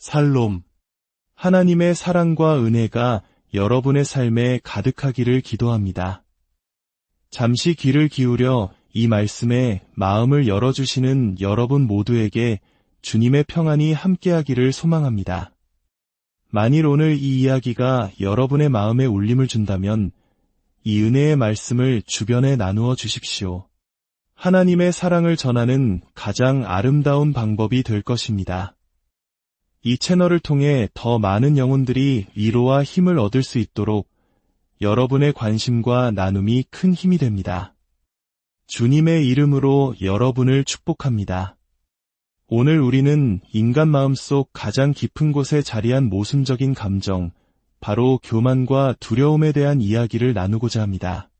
살롬. 하나님의 사랑과 은혜가 여러분의 삶에 가득하기를 기도합니다. 잠시 귀를 기울여 이 말씀에 마음을 열어주시는 여러분 모두에게 주님의 평안이 함께하기를 소망합니다. 만일 오늘 이 이야기가 여러분의 마음에 울림을 준다면 이 은혜의 말씀을 주변에 나누어 주십시오. 하나님의 사랑을 전하는 가장 아름다운 방법이 될 것입니다. 이 채널을 통해 더 많은 영혼들이 위로와 힘을 얻을 수 있도록 여러분의 관심과 나눔이 큰 힘이 됩니다. 주님의 이름으로 여러분을 축복합니다. 오늘 우리는 인간 마음속 가장 깊은 곳에 자리한 모순적인 감정, 바로 교만과 두려움에 대한 이야기를 나누고자 합니다.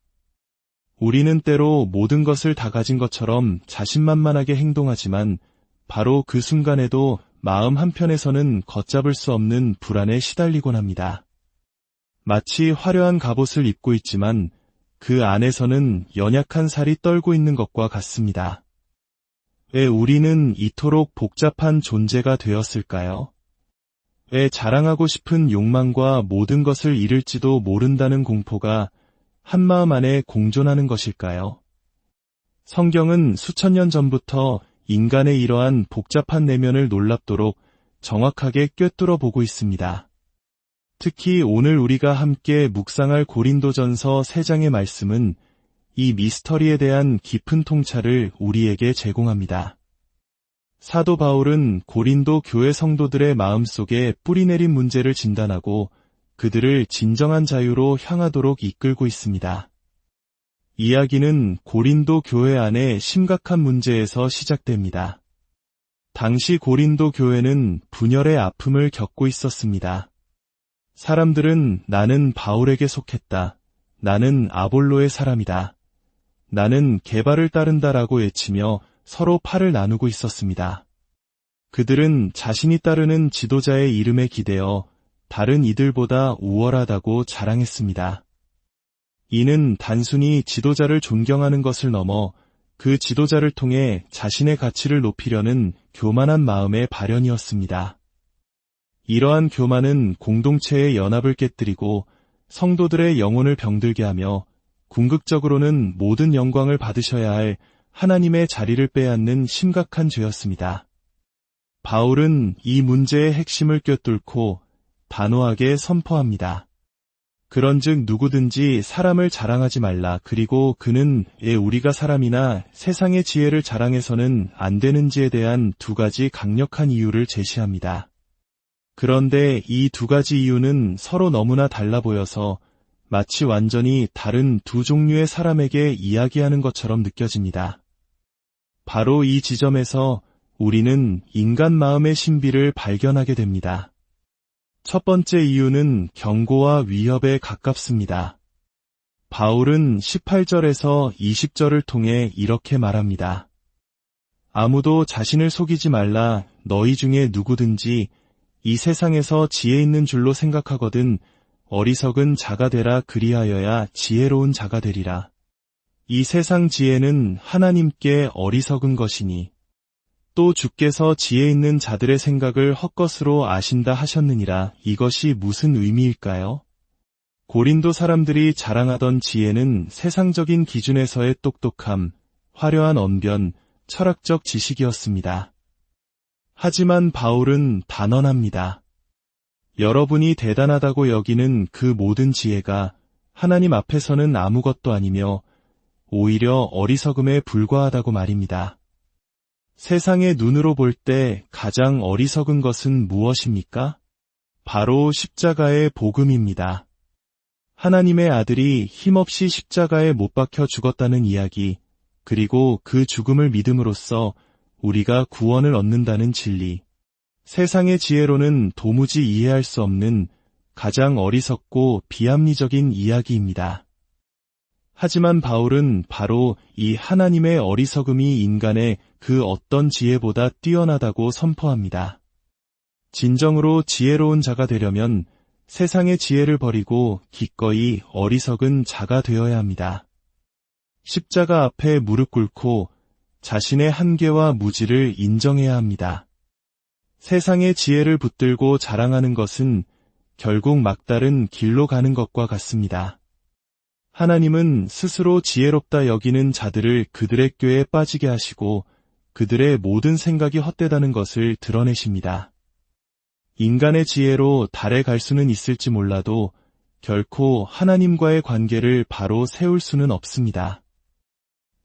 우리는 때로 모든 것을 다 가진 것처럼 자신만만하게 행동하지만 바로 그 순간에도 마음 한편에서는 걷잡을 수 없는 불안에 시달리곤 합니다. 마치 화려한 갑옷을 입고 있지만 그 안에서는 연약한 살이 떨고 있는 것과 같습니다. 왜 우리는 이토록 복잡한 존재가 되었을까요? 왜 자랑하고 싶은 욕망과 모든 것을 잃을지도 모른다는 공포가 한마음 안에 공존하는 것일까요? 성경은 수천 년 전부터 인간의 이러한 복잡한 내면을 놀랍도록 정확하게 꿰뚫어 보고 있습니다. 특히 오늘 우리가 함께 묵상할 고린도전서 3장의 말씀은 이 미스터리에 대한 깊은 통찰을 우리에게 제공합니다. 사도 바울은 고린도 교회 성도들의 마음속에 뿌리내린 문제를 진단하고 그들을 진정한 자유로 향하도록 이끌고 있습니다. 이야기는 고린도 교회 안에 심각한 문제에서 시작됩니다. 당시 고린도 교회는 분열의 아픔을 겪고 있었습니다. 사람들은 나는 바울에게 속했다. 나는 아볼로의 사람이다. 나는 게바를 따른다라고 외치며 서로 팔을 나누고 있었습니다. 그들은 자신이 따르는 지도자의 이름에 기대어 다른 이들보다 우월하다고 자랑했습니다. 이는 단순히 지도자를 존경하는 것을 넘어 그 지도자를 통해 자신의 가치를 높이려는 교만한 마음의 발현이었습니다. 이러한 교만은 공동체의 연합을 깨뜨리고 성도들의 영혼을 병들게 하며 궁극적으로는 모든 영광을 받으셔야 할 하나님의 자리를 빼앗는 심각한 죄였습니다. 바울은 이 문제의 핵심을 꿰뚫고 단호하게 선포합니다. 그런즉 누구든지 사람을 자랑하지 말라. 그리고 그는 왜 우리가 사람이나 세상의 지혜를 자랑해서는 안 되는지에 대한 2가지 강력한 이유를 제시합니다. 그런데 이 2가지 이유는 서로 너무나 달라 보여서 마치 완전히 다른 2 종류의 사람에게 이야기하는 것처럼 느껴집니다. 바로 이 지점에서 우리는 인간 마음의 신비를 발견하게 됩니다. 첫 번째 이유는 경고와 위협에 가깝습니다. 바울은 18절에서 20절을 통해 이렇게 말합니다. 아무도 자신을 속이지 말라. 너희 중에 누구든지 이 세상에서 지혜 있는 줄로 생각하거든 어리석은 자가 되라. 그리하여야 지혜로운 자가 되리라. 이 세상 지혜는 하나님께 어리석은 것이니 또 주께서 지혜 있는 자들의 생각을 헛것으로 아신다 하셨느니라. 이것이 무슨 의미일까요? 고린도 사람들이 자랑하던 지혜는 세상적인 기준에서의 똑똑함, 화려한 언변, 철학적 지식이었습니다. 하지만 바울은 단언합니다. 여러분이 대단하다고 여기는 그 모든 지혜가 하나님 앞에서는 아무것도 아니며 오히려 어리석음에 불과하다고 말입니다. 세상의 눈으로 볼 때 가장 어리석은 것은 무엇입니까? 바로 십자가의 복음입니다. 하나님의 아들이 힘없이 십자가에 못 박혀 죽었다는 이야기, 그리고 그 죽음을 믿음으로써 우리가 구원을 얻는다는 진리. 세상의 지혜로는 도무지 이해할 수 없는 가장 어리석고 비합리적인 이야기입니다. 하지만 바울은 바로 이 하나님의 어리석음이 인간의 그 어떤 지혜보다 뛰어나다고 선포합니다. 진정으로 지혜로운 자가 되려면 세상의 지혜를 버리고 기꺼이 어리석은 자가 되어야 합니다. 십자가 앞에 무릎 꿇고 자신의 한계와 무지를 인정해야 합니다. 세상의 지혜를 붙들고 자랑하는 것은 결국 막다른 길로 가는 것과 같습니다. 하나님은 스스로 지혜롭다 여기는 자들을 그들의 꾀에 빠지게 하시고 그들의 모든 생각이 헛되다는 것을 드러내십니다. 인간의 지혜로 달에 갈 수는 있을지 몰라도 결코 하나님과의 관계를 바로 세울 수는 없습니다.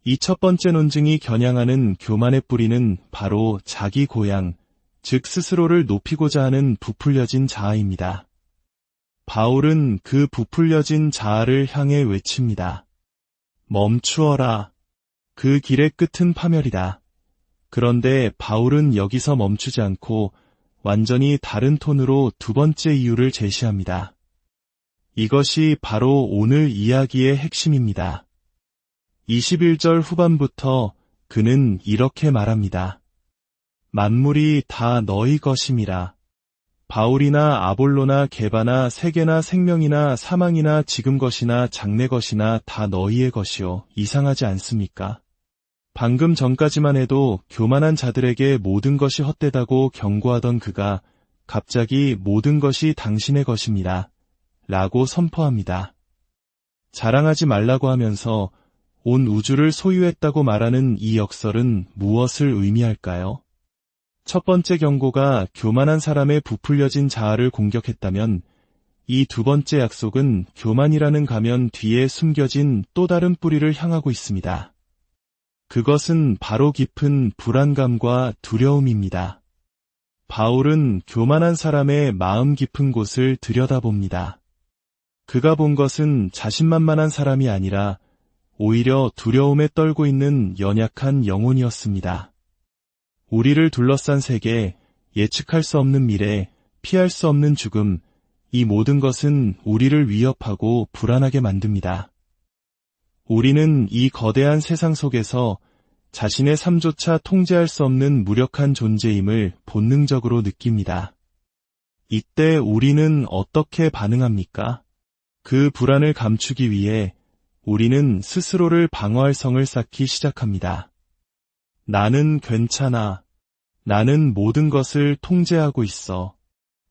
이 첫 번째 논증이 겨냥하는 교만의 뿌리는 바로 자기 고양, 즉 스스로를 높이고자 하는 부풀려진 자아입니다. 바울은 그 부풀려진 자아를 향해 외칩니다. 멈추어라. 그 길의 끝은 파멸이다. 그런데 바울은 여기서 멈추지 않고 완전히 다른 톤으로 두 번째 이유를 제시합니다. 이것이 바로 오늘 이야기의 핵심입니다. 21절 후반부터 그는 이렇게 말합니다. 만물이 다 너희 것임이라. 바울이나 아볼로나 게바나 세계나 생명이나 사망이나 지금 것이나 장래 것이나 다 너희의 것이요. 이상하지 않습니까? 방금 전까지만 해도 교만한 자들에게 모든 것이 헛되다고 경고하던 그가 갑자기 모든 것이 당신의 것입니다. 라고 선포합니다. 자랑하지 말라고 하면서 온 우주를 소유했다고 말하는 이 역설은 무엇을 의미할까요? 첫 번째 경고가 교만한 사람의 부풀려진 자아를 공격했다면 이 두 번째 약속은 교만이라는 가면 뒤에 숨겨진 또 다른 뿌리를 향하고 있습니다. 그것은 바로 깊은 불안감과 두려움입니다. 바울은 교만한 사람의 마음 깊은 곳을 들여다봅니다. 그가 본 것은 자신만만한 사람이 아니라 오히려 두려움에 떨고 있는 연약한 영혼이었습니다. 우리를 둘러싼 세계, 예측할 수 없는 미래, 피할 수 없는 죽음, 이 모든 것은 우리를 위협하고 불안하게 만듭니다. 우리는 이 거대한 세상 속에서 자신의 삶조차 통제할 수 없는 무력한 존재임을 본능적으로 느낍니다. 이때 우리는 어떻게 반응합니까? 그 불안을 감추기 위해 우리는 스스로를 방어할 성을 쌓기 시작합니다. 나는 괜찮아. 나는 모든 것을 통제하고 있어.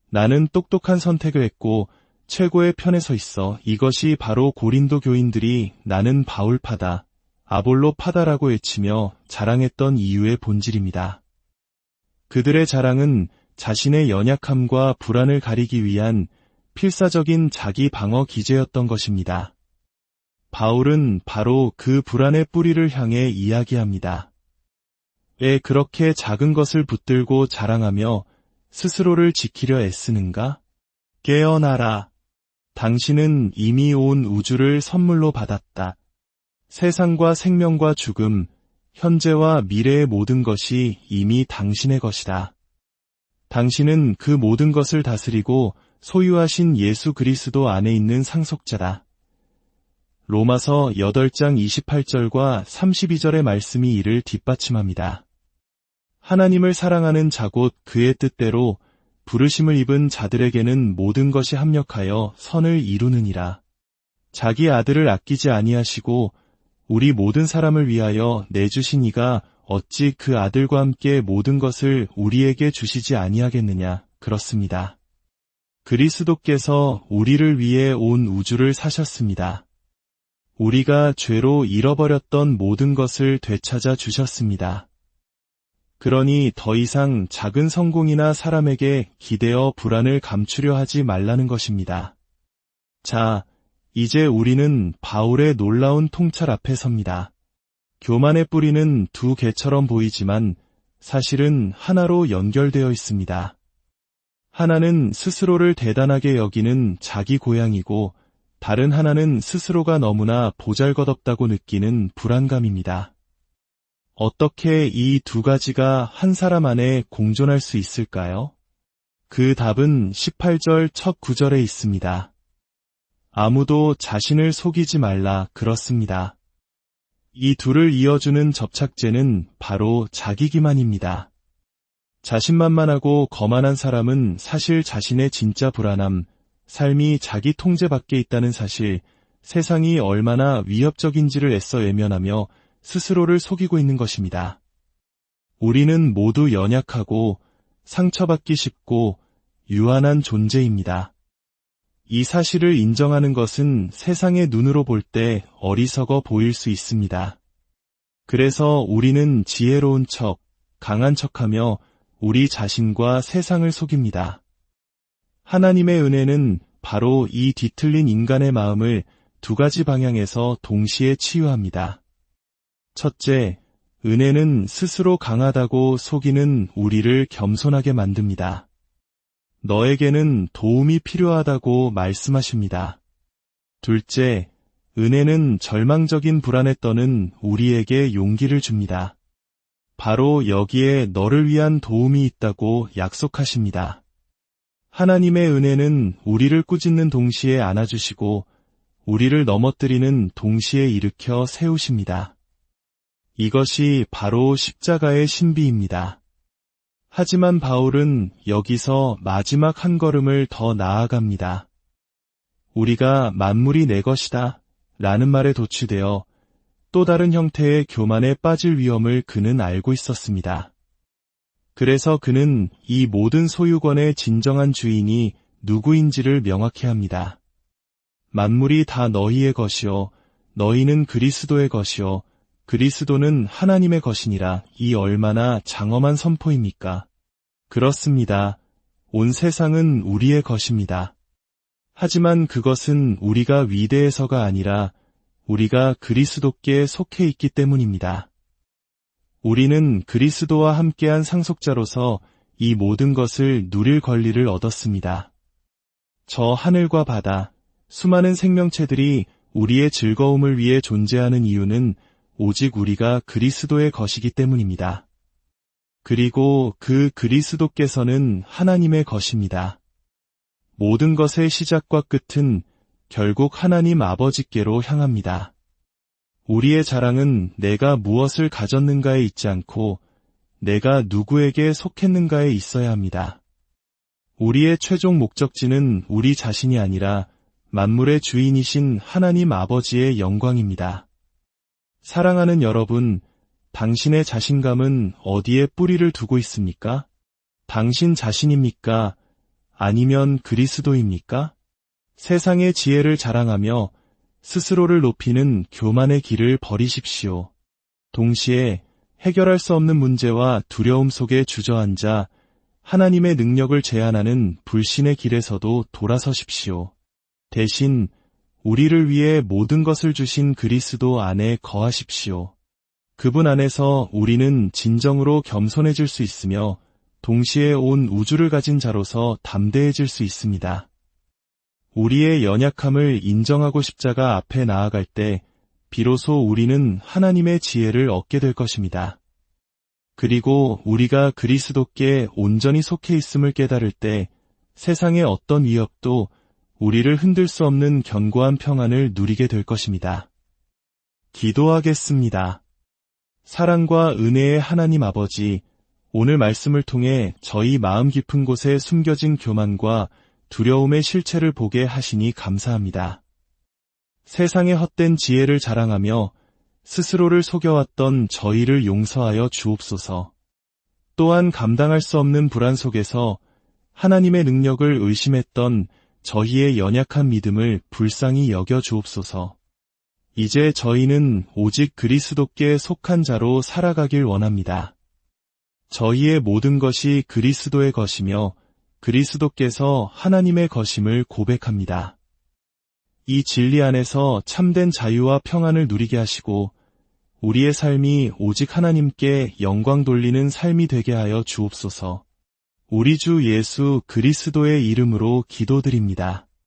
나는 똑똑한 선택을 했고 최고의 편에 서 있어. 이것이 바로 고린도 교인들이 나는 바울파다, 아볼로파다라고 외치며 자랑했던 이유의 본질입니다. 그들의 자랑은 자신의 연약함과 불안을 가리기 위한 필사적인 자기 방어 기제였던 것입니다. 바울은 바로 그 불안의 뿌리를 향해 이야기합니다. 왜 그렇게 작은 것을 붙들고 자랑하며 스스로를 지키려 애쓰는가? 깨어나라. 당신은 이미 온 우주를 선물로 받았다. 세상과 생명과 죽음, 현재와 미래의 모든 것이 이미 당신의 것이다. 당신은 그 모든 것을 다스리고 소유하신 예수 그리스도 안에 있는 상속자다. 로마서 8장 28절과 32절의 말씀이 이를 뒷받침합니다. 하나님을 사랑하는 자 곧 그의 뜻대로 부르심을 입은 자들에게는 모든 것이 합력하여 선을 이루느니라. 자기 아들을 아끼지 아니하시고 우리 모든 사람을 위하여 내주신 이가 어찌 그 아들과 함께 모든 것을 우리에게 주시지 아니하겠느냐. 그렇습니다. 그리스도께서 우리를 위해 온 우주를 사셨습니다. 우리가 죄로 잃어버렸던 모든 것을 되찾아 주셨습니다. 그러니 더 이상 작은 성공이나 사람에게 기대어 불안을 감추려 하지 말라는 것입니다. 자, 이제 우리는 바울의 놀라운 통찰 앞에 섭니다. 교만의 뿌리는 두 개처럼 보이지만 사실은 하나로 연결되어 있습니다. 하나는 스스로를 대단하게 여기는 자기 고양이고 다른 하나는 스스로가 너무나 보잘것없다고 느끼는 불안감입니다. 어떻게 이 두 가지가 한 사람 안에 공존할 수 있을까요? 그 답은 18절 첫 구절에 있습니다. 아무도 자신을 속이지 말라. 그렇습니다. 이 둘을 이어주는 접착제는 바로 자기기만입니다. 자신만만하고 거만한 사람은 사실 자신의 진짜 불안함, 삶이 자기 통제 밖에 있다는 사실, 세상이 얼마나 위협적인지를 애써 외면하며 스스로를 속이고 있는 것입니다. 우리는 모두 연약하고 상처받기 쉽고 유한한 존재입니다. 이 사실을 인정하는 것은 세상의 눈으로 볼 때 어리석어 보일 수 있습니다. 그래서 우리는 지혜로운 척, 강한 척하며 우리 자신과 세상을 속입니다. 하나님의 은혜는 바로 이 뒤틀린 인간의 마음을 두 가지 방향에서 동시에 치유합니다. 첫째, 은혜는 스스로 강하다고 속이는 우리를 겸손하게 만듭니다. 너에게는 도움이 필요하다고 말씀하십니다. 둘째, 은혜는 절망적인 불안에 떠는 우리에게 용기를 줍니다. 바로 여기에 너를 위한 도움이 있다고 약속하십니다. 하나님의 은혜는 우리를 꾸짖는 동시에 안아주시고 우리를 넘어뜨리는 동시에 일으켜 세우십니다. 이것이 바로 십자가의 신비입니다. 하지만 바울은 여기서 마지막 한 걸음을 더 나아갑니다. 우리가 만물이 내 것이다 라는 말에 도취되어 또 다른 형태의 교만에 빠질 위험을 그는 알고 있었습니다. 그래서 그는 이 모든 소유권의 진정한 주인이 누구인지를 명확히 합니다. 만물이 다 너희의 것이요 너희는 그리스도의 것이요 그리스도는 하나님의 것이니라. 이 얼마나 장엄한 선포입니까? 그렇습니다. 온 세상은 우리의 것입니다. 하지만 그것은 우리가 위대해서가 아니라 우리가 그리스도께 속해 있기 때문입니다. 우리는 그리스도와 함께한 상속자로서 이 모든 것을 누릴 권리를 얻었습니다. 저 하늘과 바다, 수많은 생명체들이 우리의 즐거움을 위해 존재하는 이유는 오직 우리가 그리스도의 것이기 때문입니다. 그리고 그 그리스도께서는 하나님의 것입니다. 모든 것의 시작과 끝은 결국 하나님 아버지께로 향합니다. 우리의 자랑은 내가 무엇을 가졌는가에 있지 않고 내가 누구에게 속했는가에 있어야 합니다. 우리의 최종 목적지는 우리 자신이 아니라 만물의 주인이신 하나님 아버지의 영광입니다. 사랑하는 여러분, 당신의 자신감은 어디에 뿌리를 두고 있습니까? 당신 자신입니까? 아니면 그리스도입니까? 세상의 지혜를 자랑하며 스스로를 높이는 교만의 길을 버리십시오. 동시에 해결할 수 없는 문제와 두려움 속에 주저앉아 하나님의 능력을 제한하는 불신의 길에서도 돌아서십시오. 대신 우리를 위해 모든 것을 주신 그리스도 안에 거하십시오. 그분 안에서 우리는 진정으로 겸손해질 수 있으며 동시에 온 우주를 가진 자로서 담대해질 수 있습니다. 우리의 연약함을 인정하고 십자가 앞에 나아갈 때 비로소 우리는 하나님의 지혜를 얻게 될 것입니다. 그리고 우리가 그리스도께 온전히 속해 있음을 깨달을 때 세상의 어떤 위협도 우리를 흔들 수 없는 견고한 평안을 누리게 될 것입니다. 기도하겠습니다. 사랑과 은혜의 하나님 아버지, 오늘 말씀을 통해 저희 마음 깊은 곳에 숨겨진 교만과 두려움의 실체를 보게 하시니 감사합니다. 세상의 헛된 지혜를 자랑하며 스스로를 속여왔던 저희를 용서하여 주옵소서. 또한 감당할 수 없는 불안 속에서 하나님의 능력을 의심했던 저희의 연약한 믿음을 불쌍히 여겨 주옵소서. 이제 저희는 오직 그리스도께 속한 자로 살아가길 원합니다. 저희의 모든 것이 그리스도의 것이며 그리스도께서 하나님의 것임을 고백합니다. 이 진리 안에서 참된 자유와 평안을 누리게 하시고 우리의 삶이 오직 하나님께 영광 돌리는 삶이 되게 하여 주옵소서. 우리 주 예수 그리스도의 이름으로 기도드립니다.